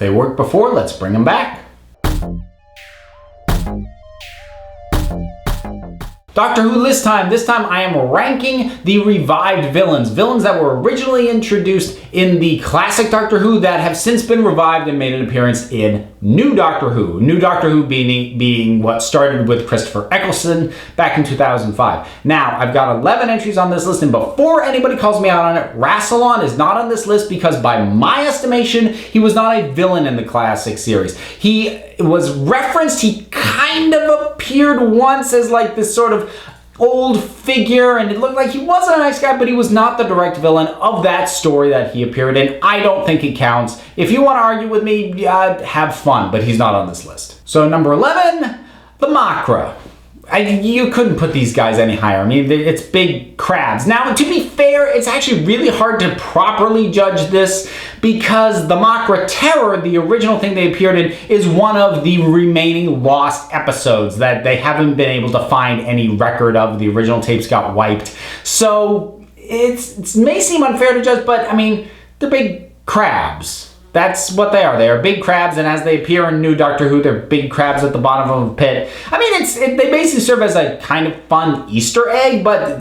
they worked before, let's bring them back. Doctor Who list time. This time I am ranking the revived villains. Villains that were originally introduced in the classic Doctor Who that have since been revived and made an appearance in New Doctor Who. New Doctor Who being what started with Christopher Eccleston back in 2005. Now, I've got 11 entries on this list, and before anybody calls me out on it, Rassilon is not on this list because by my estimation, he was not a villain in the classic series. He was referenced, he kind of appeared once as like this sort of old figure, and it looked like he wasn't a nice guy, but he was not the direct villain of that story that he appeared in. I don't think it counts. If you want to argue with me, have fun, but he's not on this list. So number 11, the Makra. You couldn't put these guys any higher. I mean, it's big crabs. Now, to be fair, it's actually really hard to properly judge this because the Makra Terror, the original thing they appeared in, is one of the remaining lost episodes that they haven't been able to find any record of. The original tapes got wiped. So it may seem unfair to judge, but I mean, they're big crabs. That's what they are. They are big crabs, and as they appear in New Doctor Who, they're big crabs at the bottom of a pit. I mean, they basically serve as a kind of fun Easter egg, but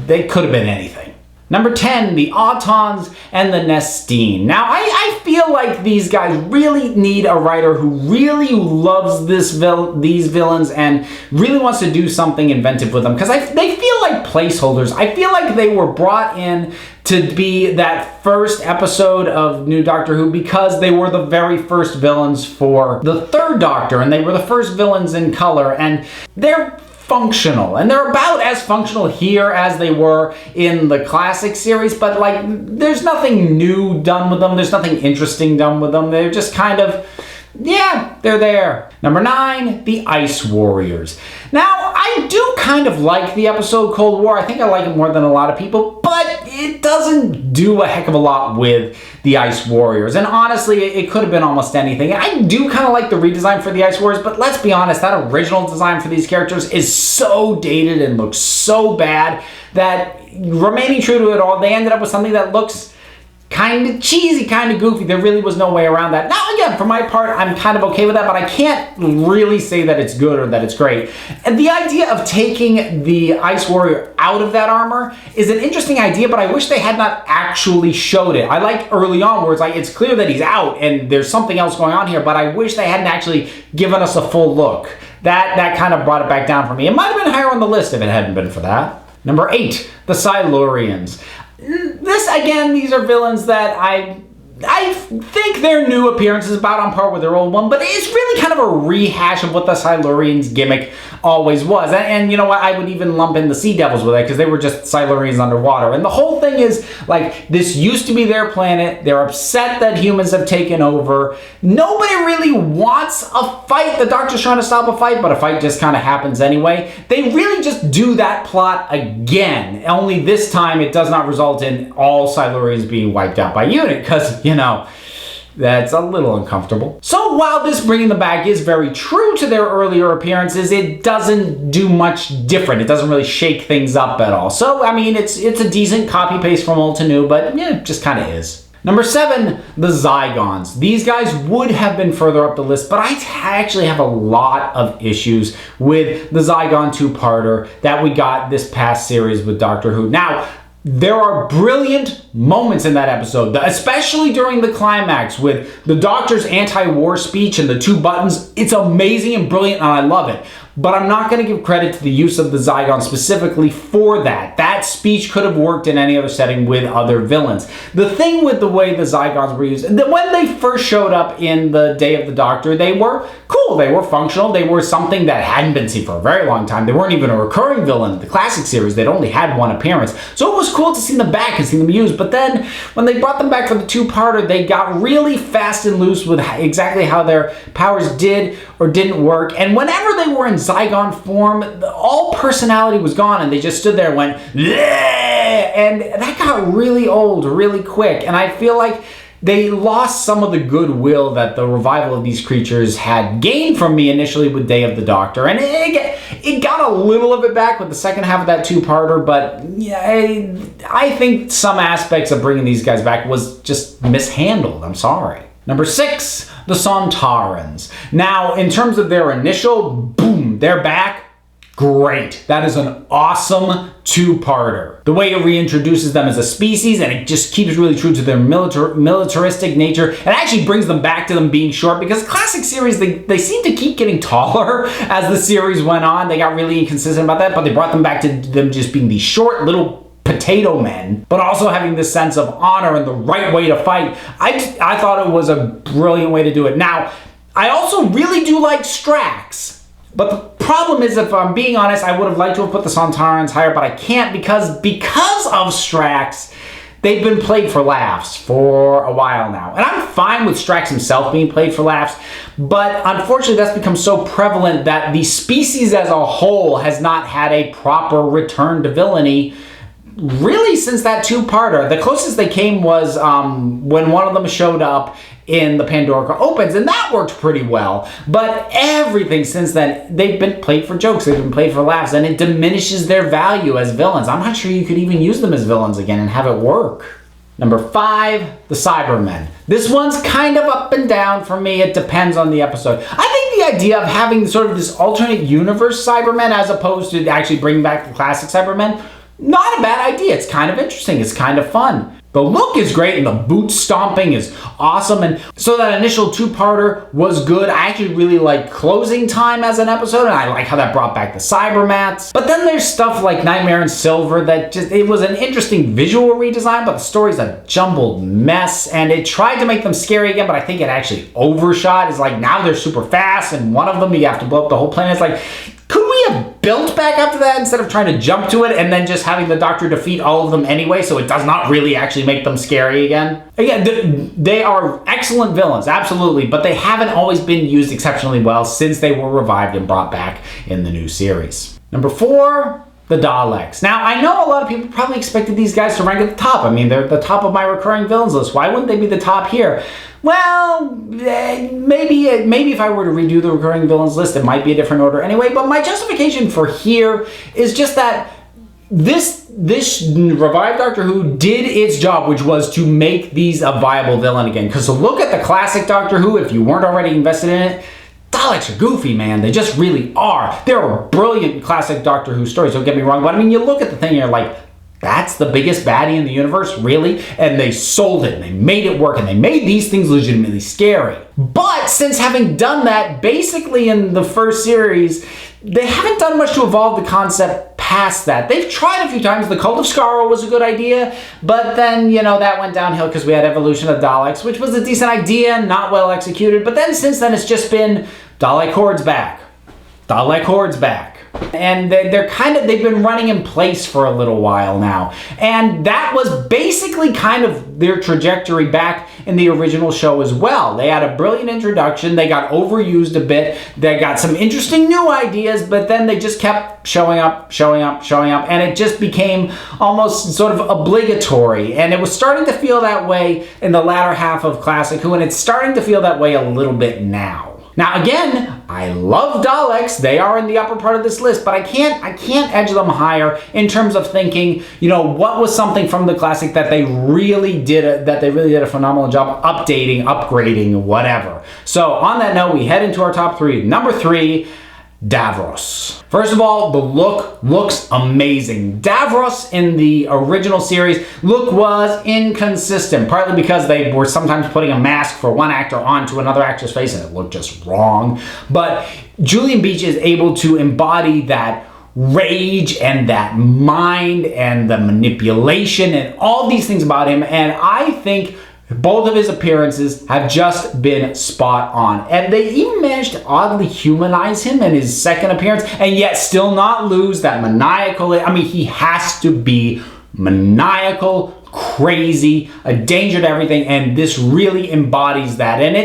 they could have been anything. Number 10, the Autons and the Nestene. Now, I feel like these guys really need a writer who really loves these villains and really wants to do something inventive with them, because they feel like placeholders. I feel like they were brought in to be that first episode of New Doctor Who because they were the very first villains for the third Doctor, and they were the first villains in color, and they're functional, and they're about as functional here as they were in the classic series, but like there's nothing new done with them, there's nothing interesting done with them. They're just kind of, yeah, they're there. Number 9, the Ice Warriors. Now, I do kind of like the episode Cold War. I think I like it more than a lot of people, but it doesn't do a heck of a lot with the Ice Warriors. And honestly, it could have been almost anything. I do kind of like the redesign for the Ice Warriors, but let's be honest, that original design for these characters is so dated and looks so bad that remaining true to it all, they ended up with something that looks kind of cheesy, kind of goofy. There really was no way around that. Now, again, for my part, I'm kind of okay with that, but I can't really say that it's good or that it's great. And the idea of taking the Ice Warrior out of that armor is an interesting idea, but I wish they had not actually showed it. I like early on where it's like, it's clear that he's out and there's something else going on here, but I wish they hadn't actually given us a full look. That kind of brought it back down for me. It might have been higher on the list if it hadn't been for that. Number 8, the Silurians. This, again, these are villains that I think their new appearance is about on par with their old one, but it's really kind of a rehash of what the Silurians gimmick always was. And you know what, I would even lump in the Sea Devils with it because they were just Silurians underwater. And the whole thing is, like, this used to be their planet. They're upset that humans have taken over. Nobody really wants a fight. The Doctor's trying to stop a fight, but a fight just kind of happens anyway. They really just do that plot again, only this time it does not result in all Silurians being wiped out by unit, because, you know, that's a little uncomfortable. So while this bringing them back is very true to their earlier appearances, it doesn't do much different. It doesn't really shake things up at all. So, I mean, it's a decent copy-paste from old to new, but yeah, it just kind of is. Number 7, the Zygons. These guys would have been further up the list, but I actually have a lot of issues with the Zygon two-parter that we got this past series with Doctor Who. Now, there are brilliant moments in that episode, especially during the climax with the Doctor's anti-war speech and the 2 buttons. It's amazing and brilliant, and I love it. But I'm not going to give credit to the use of the Zygon specifically for that. That speech could have worked in any other setting with other villains. The thing with the way the Zygons were used, when they first showed up in the Day of the Doctor, they were cool, they were functional, they were something that hadn't been seen for a very long time. They weren't even a recurring villain in the classic series. They'd only had one appearance. So it was cool to see them back and see them used. But then when they brought them back for the 2-parter, they got really fast and loose with exactly how their powers did or didn't work. And whenever they were in Zygon form, all personality was gone, and they just stood there and went, bleh! And that got really old really quick. And I feel like they lost some of the goodwill that the revival of these creatures had gained from me initially with Day of the Doctor. And it got a little of it back with the second half of that 2-parter, but yeah, I think some aspects of bringing these guys back was just mishandled. I'm sorry. Number 6, the Sontarans. Now, in terms of their initial, boom, they're back. Great. That is an awesome two-parter. The way it reintroduces them as a species, and it just keeps really true to their militaristic nature. It actually brings them back to them being short, because classic series, they seem to keep getting taller as the series went on. They got really inconsistent about that, but they brought them back to them just being these short little potato men, but also having this sense of honor and the right way to fight. I thought it was a brilliant way to do it. Now, I also really do like Strax. But the problem is, if I'm being honest, I would have liked to have put the Sontarans higher, but I can't because of Strax, they've been played for laughs for a while now. And I'm fine with Strax himself being played for laughs, but unfortunately that's become so prevalent that the species as a whole has not had a proper return to villainy really since that two-parter. The closest they came was when one of them showed up in the Pandora Opens, and that worked pretty well. But everything since then, they've been played for jokes, they've been played for laughs, and it diminishes their value as villains. I'm not sure you could even use them as villains again and have it work. Number 5, the Cybermen. This one's kind of up and down for me. It depends on the episode. I think the idea of having sort of this alternate universe Cybermen as opposed to actually bringing back the classic Cybermen, not a bad idea. It's kind of interesting. It's kind of fun. The look is great and the boot stomping is awesome. And so that initial two-parter was good. I actually really like Closing Time as an episode, and I like how that brought back the Cybermats. But then there's stuff like Nightmare in Silver that just, it was an interesting visual redesign, but the story's a jumbled mess, and it tried to make them scary again, but I think it actually overshot. It's like now they're super fast, and one of them you have to blow up the whole planet. It's like, could we have built back up to that instead of trying to jump to it and then just having the Doctor defeat all of them anyway, so it does not really actually make them scary again? Again, they are excellent villains, absolutely, but they haven't always been used exceptionally well since they were revived and brought back in the new series. Number 4, the Daleks. Now, I know a lot of people probably expected these guys to rank at the top. I mean, they're at the top of my recurring villains list. Why wouldn't they be the top here? Well, maybe if I were to redo the recurring villains list, it might be a different order anyway, but my justification for here is just that this revived Doctor Who did its job, which was to make these a viable villain again. Because to look at the classic Doctor Who, if you weren't already invested in it, Daleks are goofy, man. They just really are. There are brilliant classic Doctor Who stories, don't get me wrong, but I mean, you look at the thing and you're like, that's the biggest baddie in the universe, really? And they sold it, and they made it work, and they made these things legitimately scary. But since having done that, basically in the first series, they haven't done much to evolve the concept past that. They've tried a few times. The Cult of Skaro was a good idea, but then, you know, that went downhill because we had Evolution of Daleks, which was a decent idea, not well executed. But then since then, it's just been Dalek Horde's back. Dalek Horde's back. And they've been running in place for a little while now. And that was basically kind of their trajectory back in the original show as well. They had a brilliant introduction. They got overused a bit. They got some interesting new ideas, but then they just kept showing up. And it just became almost sort of obligatory. And it was starting to feel that way in the latter half of Classic Who, and it's starting to feel that way a little bit now. Now again, I love Daleks. They are in the upper part of this list, but I can't edge them higher in terms of thinking, you know, what was something from the classic that they really did a phenomenal job updating, upgrading, whatever. So on that note, we head into our top 3. Number 3, Davros. First of all, the look looks amazing. Davros in the original series, look was inconsistent, partly because they were sometimes putting a mask for one actor onto another actor's face and it looked just wrong. But Julian Beach is able to embody that rage and that mind and the manipulation and all these things about him, and I think both of his appearances have just been spot on. And they even managed to oddly humanize him in his second appearance and yet still not lose that maniacal. I mean, he has to be maniacal, crazy, a danger to everything, and this really embodies that. And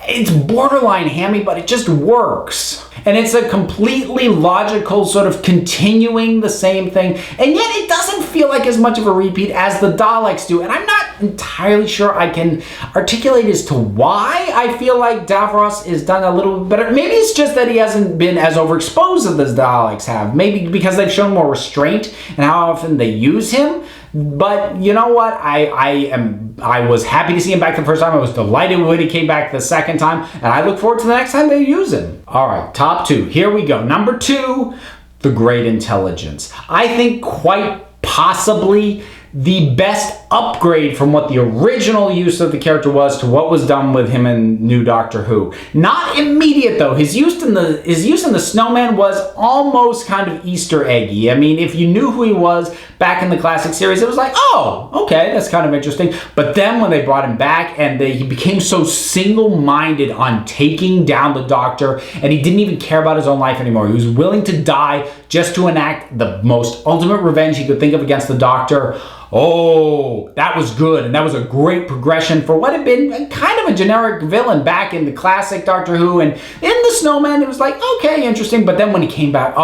it's borderline hammy, but it just works. And it's a completely logical sort of continuing the same thing, and yet it doesn't feel like as much of a repeat as the Daleks do. And I'm not entirely sure I can articulate as to why I feel like Davros is done a little bit better. Maybe it's just that he hasn't been as overexposed as the Daleks have. Maybe because they've shown more restraint in how often they use him. But you know what? I was happy to see him back the first time. I was delighted when he came back the second time, and I look forward to the next time they use him. All right, top 2. Here we go. Number 2, the Great Intelligence. I think quite possibly the best upgrade from what the original use of the character was to what was done with him in New Doctor Who. Not immediate though. His use in the Snowman was almost kind of Easter eggy. I mean, if you knew who he was back in the classic series, it was like, oh, okay, that's kind of interesting. But then when they brought him back and he became so single-minded on taking down the Doctor, and he didn't even care about his own life anymore. He was willing to die just to enact the most ultimate revenge he could think of against the Doctor. Oh, that was good, and that was a great progression for what had been kind of a generic villain back in the classic Doctor Who, and in the Snowman it was like, okay, interesting, but then when he came back,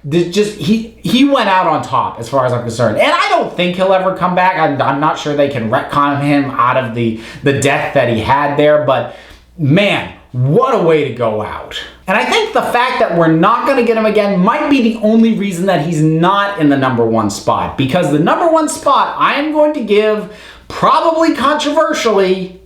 he went out on top as far as I'm concerned, and I don't think he'll ever come back. I'm not sure they can retcon him out of the death that he had there, but man, what a way to go out. And I think the fact that we're not going to get him again might be the only reason that he's not in the number 1 spot. Because the number 1 spot I am going to give, probably controversially,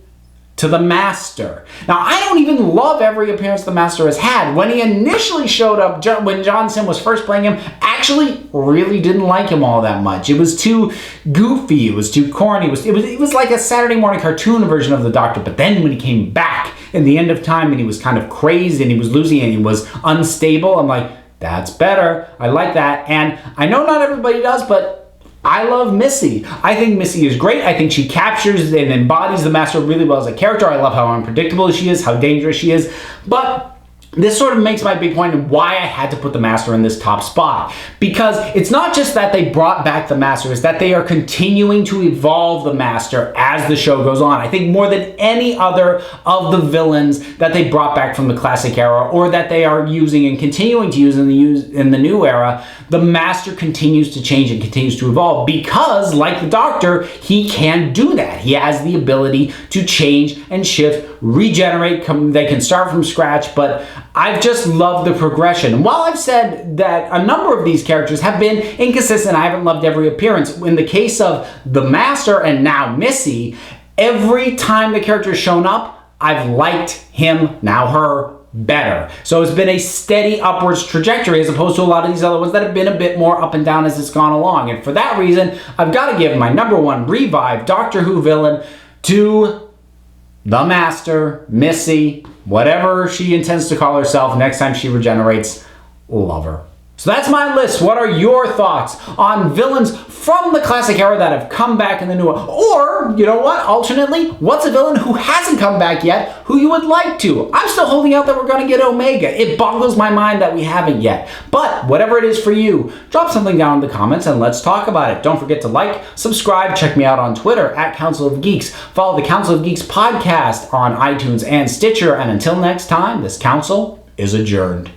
to the Master. Now, I don't even love every appearance the Master has had. When he initially showed up, when John Sim was first playing him, actually really didn't like him all that much. It was too goofy. It was too corny. It was like a Saturday morning cartoon version of the Doctor. But then when he came back in the end of time and he was kind of crazed and he was losing and he was unstable, I'm like, that's better. I like that. And I know not everybody does, but I love Missy. I think Missy is great. I think she captures and embodies the Master really well as a character. I love how unpredictable she is, how dangerous she is. But this sort of makes my big point of why I had to put the Master in this top spot. Because it's not just that they brought back the Master, it's that they are continuing to evolve the Master as the show goes on. I think more than any other of the villains that they brought back from the classic era, or that they are using and continuing to use in the new era, the Master continues to change and continues to evolve because, like the Doctor, he can do that. He has the ability to change and shift, regenerate. They can start from scratch, but I've just loved the progression. And while I've said that a number of these characters have been inconsistent, I haven't loved every appearance. In the case of the Master and now Missy, every time the character has shown up, I've liked him, now her, better. So it's been a steady upwards trajectory as opposed to a lot of these other ones that have been a bit more up and down as it's gone along. And for that reason, I've got to give my number 1 revived Doctor Who villain to the Master, Missy, whatever she intends to call herself next time she regenerates. Love her. So that's my list. What are your thoughts on villains from the classic era that have come back in the new one? Or, you know what, alternately, what's a villain who hasn't come back yet who you would like to? I'm still holding out that we're going to get Omega. It boggles my mind that we haven't yet. But whatever it is for you, drop something down in the comments and let's talk about it. Don't forget to like, subscribe, check me out on Twitter at Council of Geeks. Follow the Council of Geeks podcast on iTunes and Stitcher. And until next time, this council is adjourned.